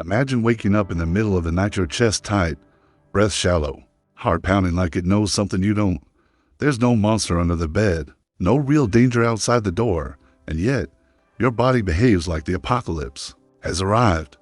Imagine waking up in the middle of the night, your chest tight, breath shallow, heart pounding like it knows something you don't. There's no monster under the bed, no real danger outside the door, and yet your body behaves like the apocalypse has arrived.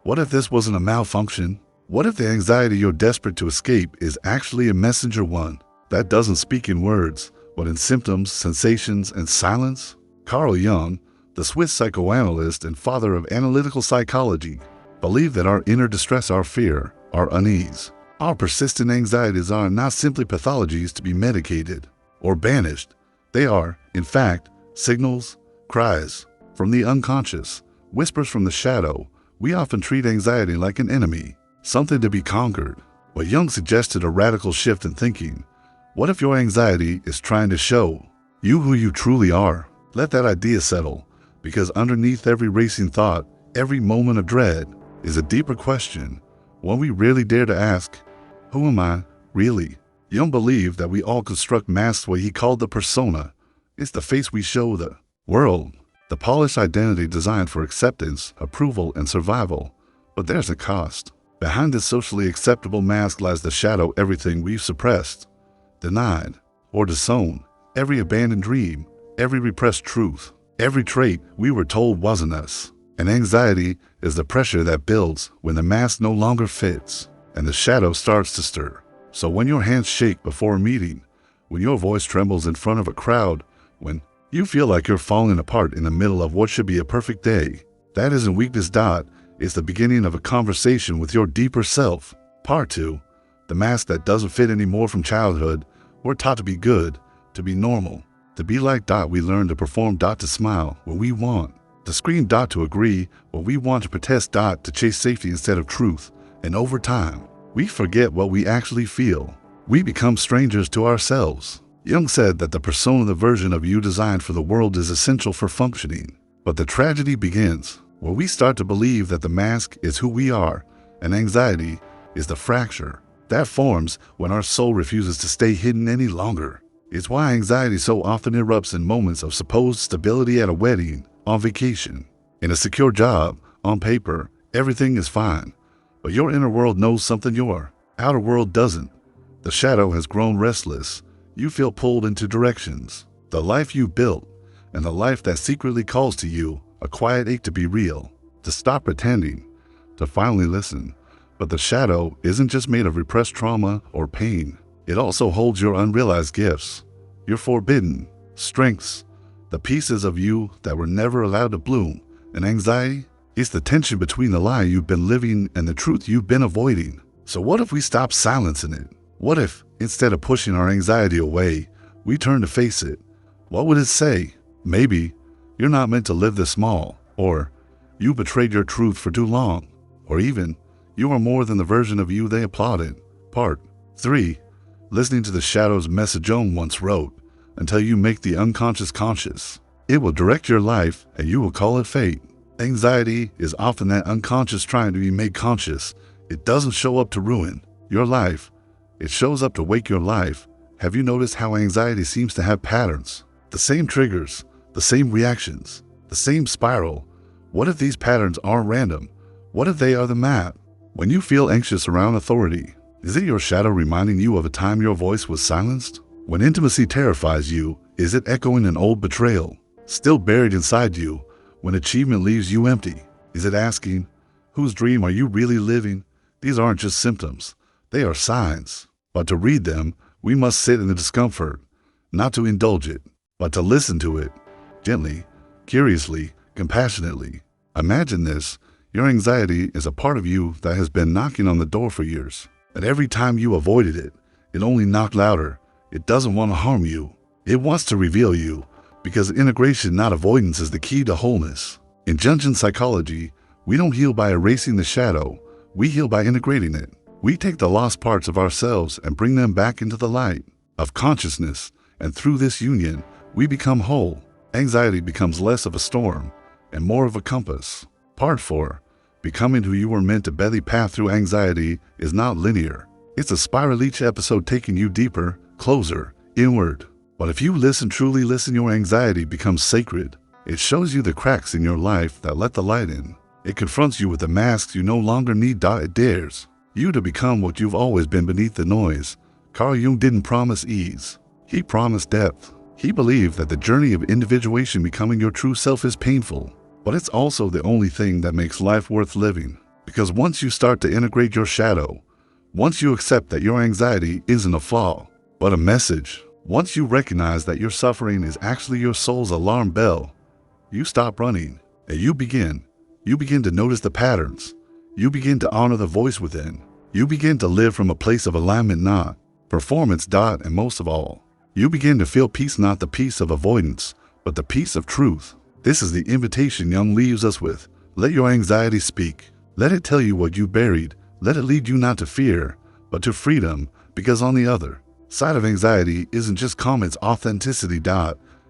What if this wasn't a malfunction? What if the anxiety you're desperate to escape is actually a messenger one that doesn't speak in words, but in symptoms, sensations, and silence? Carl Jung, the Swiss psychoanalyst and father of analytical psychology, believed that our inner distress, our fear, our unease, our persistent anxieties are not simply pathologies to be medicated or banished. They are, in fact, signals, cries from the unconscious, whispers from the shadow. We often treat anxiety like an enemy, something to be conquered. But Jung suggested a radical shift in thinking. What if your anxiety is trying to show you who you truly are? Let that idea settle, because underneath every racing thought, every moment of dread, is a deeper question, one we rarely dare to ask. Who am I, really? Jung believed that we all construct masks, what he called the persona. It's the face we show the world, the polished identity designed for acceptance, approval, and survival. But there's a cost. Behind this socially acceptable mask lies the shadow, everything we've suppressed, denied, or disowned, every abandoned dream, every repressed truth, every trait we were told wasn't us. And anxiety is the pressure that builds when the mask no longer fits and the shadow starts to stir. So when your hands shake before a meeting, when your voice trembles in front of a crowd, when you feel like you're falling apart in the middle of what should be a perfect day, that isn't weakness. It's the beginning of a conversation with your deeper self. Part 2. The mask that doesn't fit anymore. From childhood, we're taught to be good, to be normal, to be like. We learn to perform. To smile when we want, to scream. To agree when we want, to protest. To chase safety instead of truth. And over time, we forget what we actually feel. We become strangers to ourselves. Jung said that the persona, the version of you designed for the world, is essential for functioning. But the tragedy begins where we start to believe that the mask is who we are, and anxiety is the fracture that forms when our soul refuses to stay hidden any longer. It's why anxiety so often erupts in moments of supposed stability: at a wedding, on vacation, in a secure job. On paper, everything is fine, but your inner world knows something your outer world doesn't. The shadow has grown restless. You feel pulled into directions. The life you built, and the life that secretly calls to you, a quiet ache to be real, to stop pretending, to finally listen. But the shadow isn't just made of repressed trauma or pain. It also holds your unrealized gifts, your forbidden strengths, the pieces of you that were never allowed to bloom. And anxiety is the tension between the lie you've been living and the truth you've been avoiding. So what if we stop silencing it? What if, instead of pushing our anxiety away, we turn to face it? What would it say? Maybe, you're not meant to live this small, or you betrayed your truth for too long, or even, you are more than the version of you they applauded. Part 3. Listening to the shadow's message. Jung once wrote, "Until you make the unconscious conscious, it will direct your life and you will call it fate." Anxiety is often that unconscious trying to be made conscious. It doesn't show up to ruin your life. It shows up to wake your life. Have you noticed how anxiety seems to have patterns? The same triggers, the same reactions, the same spiral. What if these patterns aren't random? What if they are the map? When you feel anxious around authority, is it your shadow reminding you of a time your voice was silenced? When intimacy terrifies you, is it echoing an old betrayal, still buried inside you? When achievement leaves you empty, is it asking, whose dream are you really living? These aren't just symptoms, they are signs. But to read them, we must sit in the discomfort, not to indulge it, but to listen to it, gently, curiously, compassionately. Imagine this: your anxiety is a part of you that has been knocking on the door for years. And every time you avoided it, it only knocked louder. It doesn't want to harm you. It wants to reveal you, because integration, not avoidance, is the key to wholeness. In Jungian psychology, we don't heal by erasing the shadow. We heal by integrating it. We take the lost parts of ourselves and bring them back into the light of consciousness. And through this union, we become whole. Anxiety becomes less of a storm and more of a compass. Part 4. Becoming who you were meant to be. The path through anxiety is not linear. It's a spiral, each episode taking you deeper, closer, inward. But if you listen, truly listen, your anxiety becomes sacred. It shows you the cracks in your life that let the light in. It confronts you with the masks you no longer need. It dares you to become what you've always been beneath the noise. Carl Jung didn't promise ease. He promised depth. He believed that the journey of individuation, becoming your true self, is painful, but it's also the only thing that makes life worth living. Because once you start to integrate your shadow, once you accept that your anxiety isn't a flaw, but a message, once you recognize that your suffering is actually your soul's alarm bell, you stop running and you begin to notice the patterns. You begin to honor the voice within. You begin to live from a place of alignment, not performance. And most of all, you begin to feel peace, not the peace of avoidance, but the peace of truth. This is the invitation Jung leaves us with. Let your anxiety speak. Let it tell you what you buried. Let it lead you not to fear, but to freedom, because on the other side of anxiety isn't just calm, it's authenticity.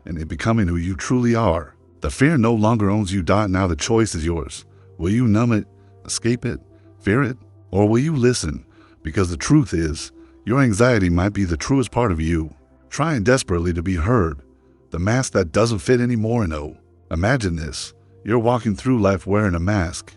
And it becoming who you truly are. The fear no longer owns you. Now the choice is yours. Will you numb it, escape it, fear it, or will you listen? Because the truth is, your anxiety might be the truest part of you, trying desperately to be heard. The mask that doesn't fit anymore. And oh, imagine this. You're walking through life wearing a mask.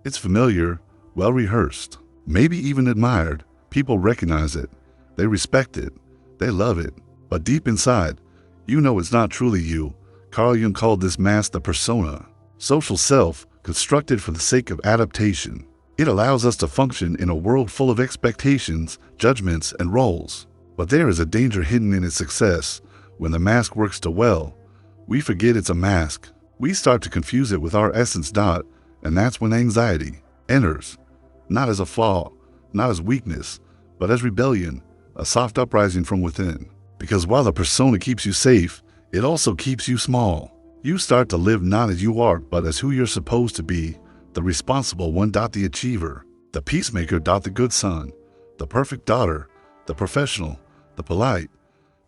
It's familiar, well rehearsed, maybe even admired. People recognize it. They respect it. They love it. But deep inside, you know it's not truly you. Carl Jung called this mask the persona, social self, constructed for the sake of adaptation. It allows us to function in a world full of expectations, judgments, and roles. But there is a danger hidden in its success. When the mask works too well, we forget it's a mask. We start to confuse it with our essence. And that's when anxiety enters, not as a flaw, not as weakness, but as rebellion, a soft uprising from within. Because while the persona keeps you safe, it also keeps you small. You start to live not as you are, but as who you're supposed to be, the responsible one. The achiever, the peacemaker. The good son, the perfect daughter, the professional, the polite,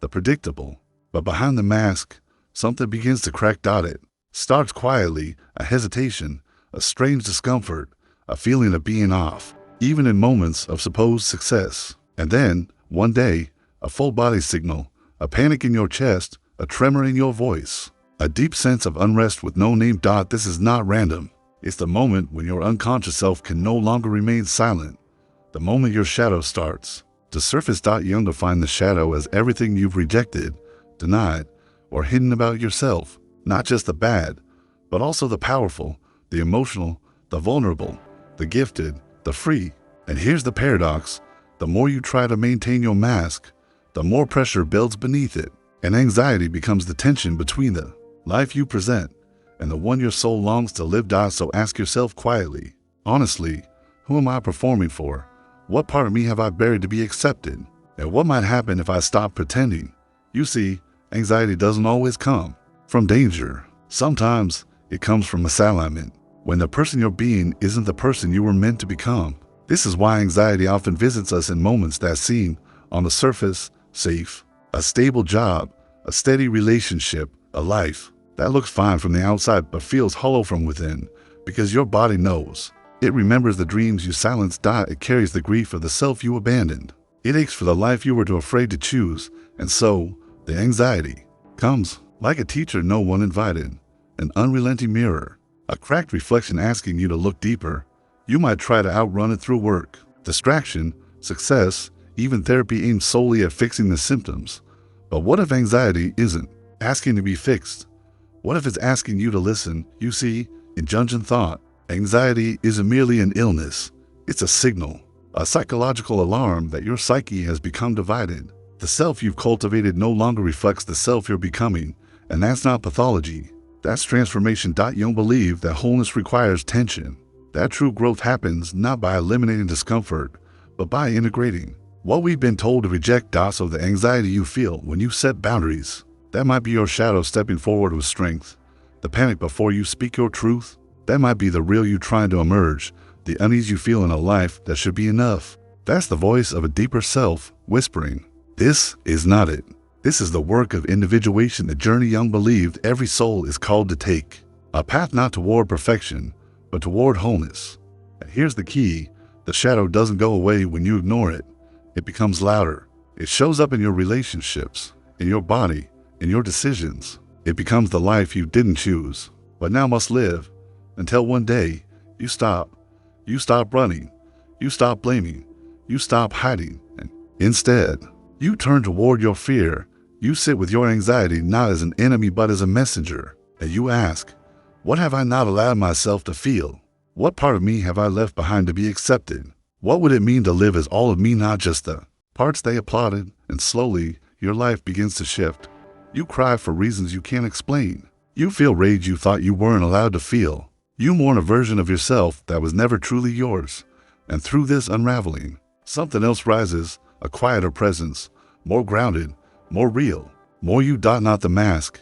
the predictable. But behind the mask, something begins to crack. It starts quietly, a hesitation, a strange discomfort, a feeling of being off, even in moments of supposed success. And then, one day, a full body signal, a panic in your chest, a tremor in your voice, a deep sense of unrest with no name. This is not random. It's the moment when your unconscious self can no longer remain silent. The moment your shadow starts to surface. Jung defined the shadow as everything you've rejected, denied, or hidden about yourself. Not just the bad, but also the powerful, the emotional, the vulnerable, the gifted, the free. And here's the paradox. The more you try to maintain your mask, the more pressure builds beneath it. And anxiety becomes the tension between the life you present and the one your soul longs to live. So ask yourself quietly, honestly, who am I performing for? What part of me have I buried to be accepted? And what might happen if I stop pretending? You see, anxiety doesn't always come from danger. Sometimes it comes from misalignment, when the person you're being isn't the person you were meant to become. This is why anxiety often visits us in moments that seem, on the surface, safe. A stable job, a steady relationship, a life that looks fine from the outside but feels hollow from within, because your body knows. It remembers the dreams you silenced. It carries the grief of the self you abandoned. It aches for the life you were too afraid to choose. And so, the anxiety comes like a teacher no one invited, an unrelenting mirror, a cracked reflection asking you to look deeper. You might try to outrun it through work, distraction, success, even therapy aimed solely at fixing the symptoms. But what if anxiety isn't asking to be fixed? What if it's asking you to listen? You see, in Jung thought, anxiety isn't merely an illness. It's a signal, a psychological alarm that your psyche has become divided. The self you've cultivated no longer reflects the self you're becoming, and that's not pathology. That's transformation. Jung believed that wholeness requires tension. That true growth happens not by eliminating discomfort, but by integrating what we've been told to reject. So the anxiety you feel when you set boundaries, that might be your shadow stepping forward with strength. The panic before you speak your truth, that might be the real you trying to emerge. The unease you feel in a life that should be enough, that's the voice of a deeper self whispering, this is not it. This is the work of individuation, the journey Jung believed every soul is called to take. A path not toward perfection, but toward wholeness. And here's the key. The shadow doesn't go away when you ignore it. It becomes louder. It shows up in your relationships, in your body, in your decisions. It becomes the life you didn't choose, but now must live, until one day You stop. You stop running. You stop blaming. You stop hiding. And instead, you turn toward your fear. You sit with your anxiety not as an enemy but as a messenger. And you ask, what have I not allowed myself to feel? What part of me have I left behind to be accepted? What would it mean to live as all of me, not just the parts they applauded? And slowly, your life begins to shift. You cry for reasons you can't explain. You feel rage you thought you weren't allowed to feel. You mourn a version of yourself that was never truly yours. And through this unraveling, something else rises, a quieter presence, more grounded, more real, more you. Not the mask,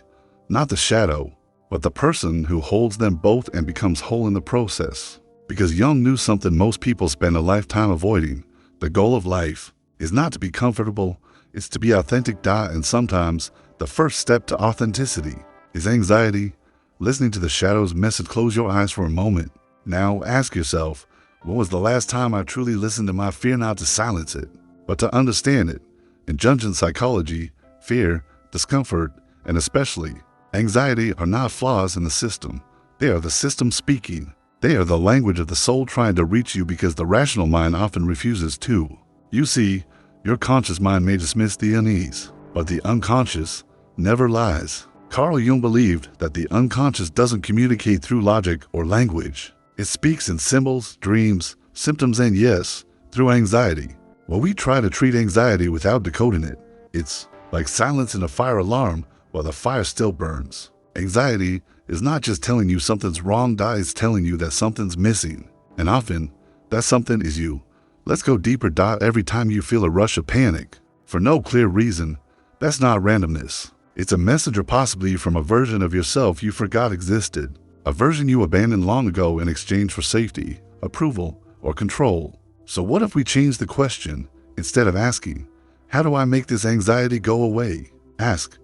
not the shadow, but the person who holds them both and becomes whole in the process. Because Jung knew something most people spend a lifetime avoiding. The goal of life is not to be comfortable, it's to be authentic. And sometimes the first step to authenticity is anxiety. Listening to the shadow's message. Close your eyes for a moment. Now ask yourself, when was the last time I truly listened to my fear, not to silence it, but to understand it? In Jungian psychology, fear, discomfort, and especially anxiety are not flaws in the system. They are the system speaking. They are the language of the soul trying to reach you because the rational mind often refuses to. You see, your conscious mind may dismiss the unease, but the unconscious never lies. Carl Jung believed that the unconscious doesn't communicate through logic or language. It speaks in symbols, dreams, symptoms, and yes, through anxiety. When we try to treat anxiety without decoding it, it's like silencing a fire alarm while the fire still burns. Anxiety is not just telling you something's wrong, it's telling you that something's missing. And often, that something is you. Let's go deeper. Every time you feel a rush of panic, for no clear reason, that's not randomness. It's a message, or possibly from a version of yourself you forgot existed. A version you abandoned long ago in exchange for safety, approval, or control. So what if we change the question? Instead of asking, how do I make this anxiety go away? Ask,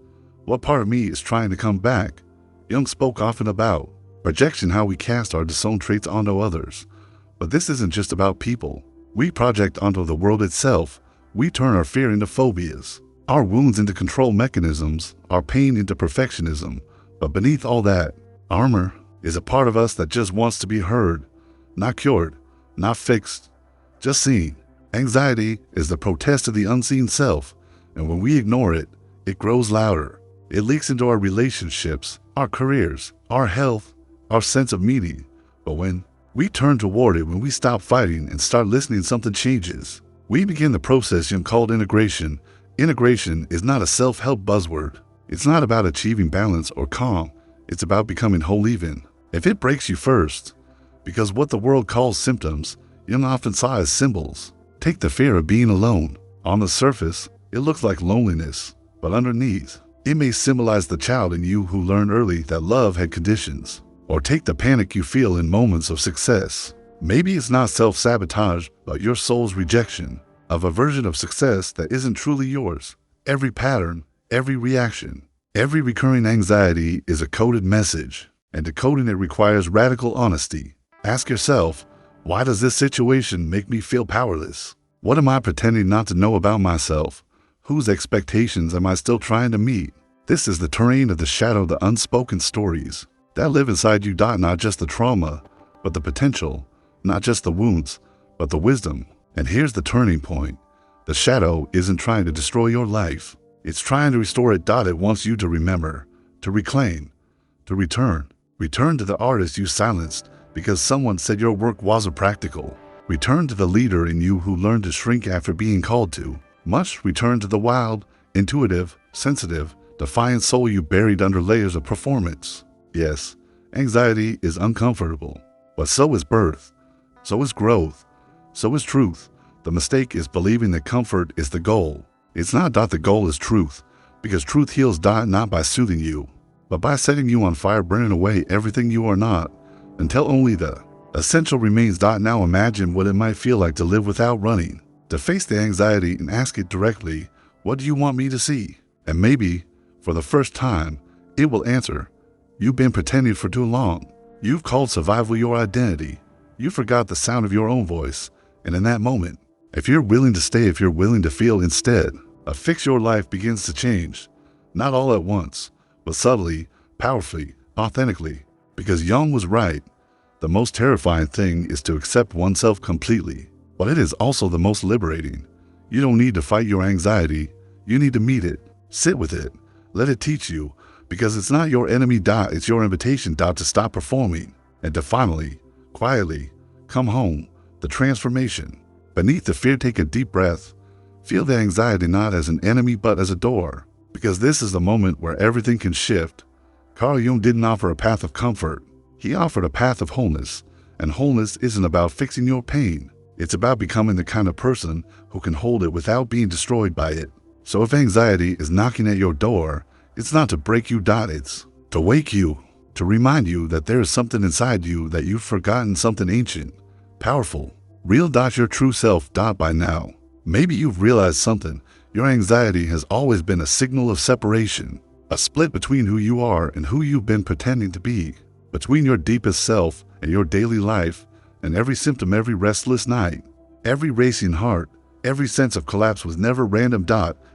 what part of me is trying to come back? Jung spoke often about projection, how we cast our disowned traits onto others. But this isn't just about people. We project onto the world itself. We turn our fear into phobias, our wounds into control mechanisms, our pain into perfectionism. But beneath all that armor is a part of us that just wants to be heard, not cured, not fixed, just seen. Anxiety is the protest of the unseen self, and when we ignore it, it grows louder. It leaks into our relationships, our careers, our health, our sense of meaning. But when we turn toward it, when we stop fighting and start listening, something changes. We begin the process Jung called integration. Integration is not a self-help buzzword. It's not about achieving balance or calm. It's about becoming whole even if it breaks you first. Because what the world calls symptoms, Jung often saw as symbols. Take the fear of being alone. On the surface, it looks like loneliness, but underneath, it may symbolize the child in you who learned early that love had conditions. Or take the panic you feel in moments of success. Maybe it's not self-sabotage, but your soul's rejection of a version of success that isn't truly yours. Every pattern, every reaction, every recurring anxiety is a coded message, and decoding it requires radical honesty. Ask yourself, why does this situation make me feel powerless? What am I pretending not to know about myself? Whose expectations am I still trying to meet? This is the terrain of the shadow, the unspoken stories that live inside you. Not just the trauma, but the potential. Not just the wounds, but the wisdom. And here's the turning point. The shadow isn't trying to destroy your life. It's trying to restore it. It wants you to remember, to reclaim, to return. Return to the artist you silenced because someone said your work wasn't practical. Return to the leader in you who learned to shrink after being called to. Must return to the wild, intuitive, sensitive, defiant soul you buried under layers of performance. Yes, anxiety is uncomfortable, but so is birth, so is growth, so is truth. The mistake is believing that comfort is the goal. It's not. The goal is truth, because truth heals. Not by soothing you, but by setting you on fire, burning away everything you are not, until only the essential remains. Now imagine what it might feel like to live without running, to face the anxiety and ask it directly, what do you want me to see? And maybe, for the first time, it will answer, you've been pretending for too long. You've called survival your identity. You forgot the sound of your own voice. And in that moment, if you're willing to stay, if you're willing to feel instead, a fix, your life begins to change. Not all at once, but subtly, powerfully, authentically. Because Jung was right. The most terrifying thing is to accept oneself completely, but it is also the most liberating. You don't need to fight your anxiety. You need to meet it, sit with it, let it teach you, because it's not your enemy. It's your invitation to stop performing and to finally, quietly, come home. The transformation. Beneath the fear, take a deep breath. Feel the anxiety not as an enemy but as a door, because this is the moment where everything can shift. Carl Jung didn't offer a path of comfort. He offered a path of wholeness, and wholeness isn't about fixing your pain. It's about becoming the kind of person who can hold it without being destroyed by it. So if anxiety is knocking at your door, it's not to break you. It's to wake you, to remind you that there is something inside you that you've forgotten, something ancient, powerful, real. Your true self. By now, maybe you've realized something. Your anxiety has always been a signal of separation, a split between who you are and who you've been pretending to be, between your deepest self and your daily life, and every symptom, every restless night, every racing heart, every sense of collapse was never random.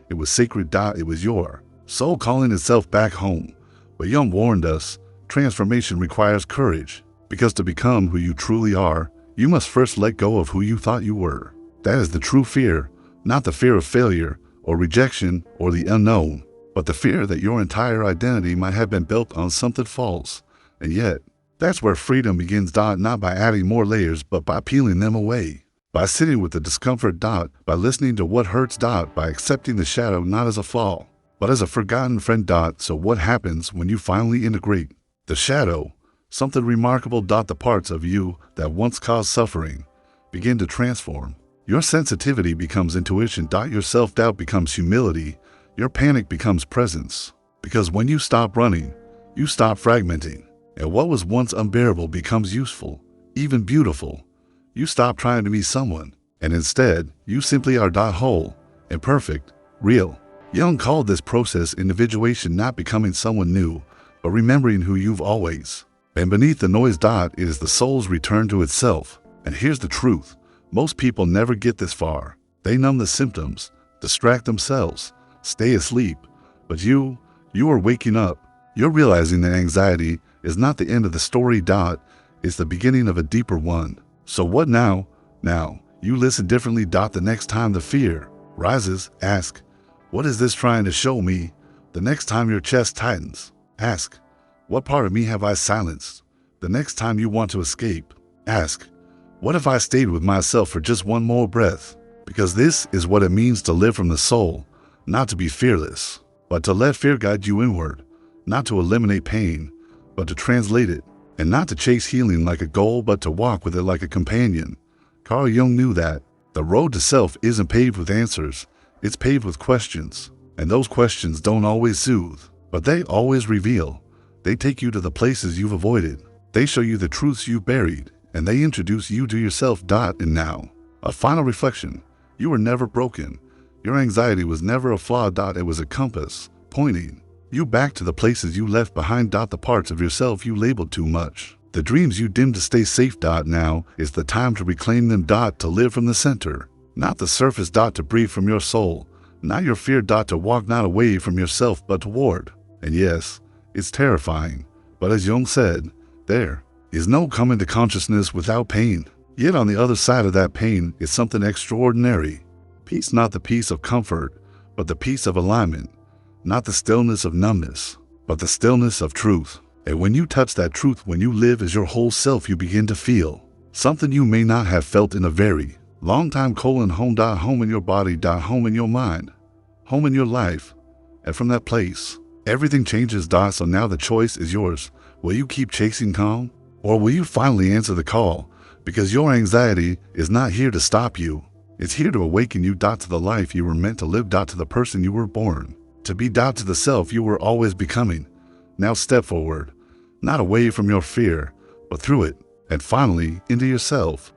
It was sacred. It was your soul calling itself back home. But Jung warned us, transformation requires courage, because to become who you truly are, you must first let go of who you thought you were. That is the true fear, not the fear of failure or rejection or the unknown, but the fear that your entire identity might have been built on something false. And yet, that's where freedom begins. Not by adding more layers, but by peeling them away. By sitting with the discomfort. By listening to what hurts. By accepting the shadow not as a flaw, but as a forgotten friend. So what happens when you finally integrate the shadow? Something remarkable. The parts of you that once caused suffering begin to transform. Your sensitivity becomes intuition. Your self-doubt becomes humility. Your panic becomes presence. Because when you stop running, you stop fragmenting. And what was once unbearable becomes useful, even beautiful. You stop trying to be someone, and instead, you simply are. Whole, imperfect, real. Jung called this process individuation, not becoming someone new, but remembering who you've always. And beneath the noise. It is the soul's return to itself. And here's the truth. Most people never get this far. They numb the symptoms, distract themselves, stay asleep. But you are waking up. You're realizing that anxiety is not the end of the story. It's the beginning of a deeper one. So what now? Now, you listen differently. The next time the fear rises, ask, what is this trying to show me? The next time your chest tightens, ask, what part of me have I silenced? The next time you want to escape, ask, what if I stayed with myself for just one more breath? Because this is what it means to live from the soul, not to be fearless, but to let fear guide you inward, not to eliminate pain, but to translate it, and not to chase healing like a goal, but to walk with it like a companion. Carl Jung knew that the road to self isn't paved with answers, it's paved with questions. And those questions don't always soothe, but they always reveal. They take you to the places you've avoided. They show you the truths you buried, and they introduce you to yourself. And now, a final reflection. You were never broken. Your anxiety was never a flaw. It was a compass, pointing you back to the places you left behind. The parts of yourself you labeled too much. The dreams you dimmed to stay safe. Now is the time to reclaim them. To live from the center, not the surface. To breathe from your soul, not your fear. To walk not away from yourself, but toward. And yes, it's terrifying. But as Jung said, there is no coming to consciousness without pain. Yet on the other side of that pain is something extraordinary. Peace, not the peace of comfort, but the peace of alignment. Not the stillness of numbness, but the stillness of truth. And when you touch that truth, when you live as your whole self, you begin to feel something you may not have felt in a very long time. Home. Home in your body. Home in your mind. Home in your life. And from that place, everything changes. So now the choice is yours. Will you keep chasing calm? Or will you finally answer the call? Because your anxiety is not here to stop you. It's here to awaken you. To the life you were meant to live. To the person you were born to be. To the self you were always becoming. Now step forward, not away from your fear, but through it, and finally into yourself.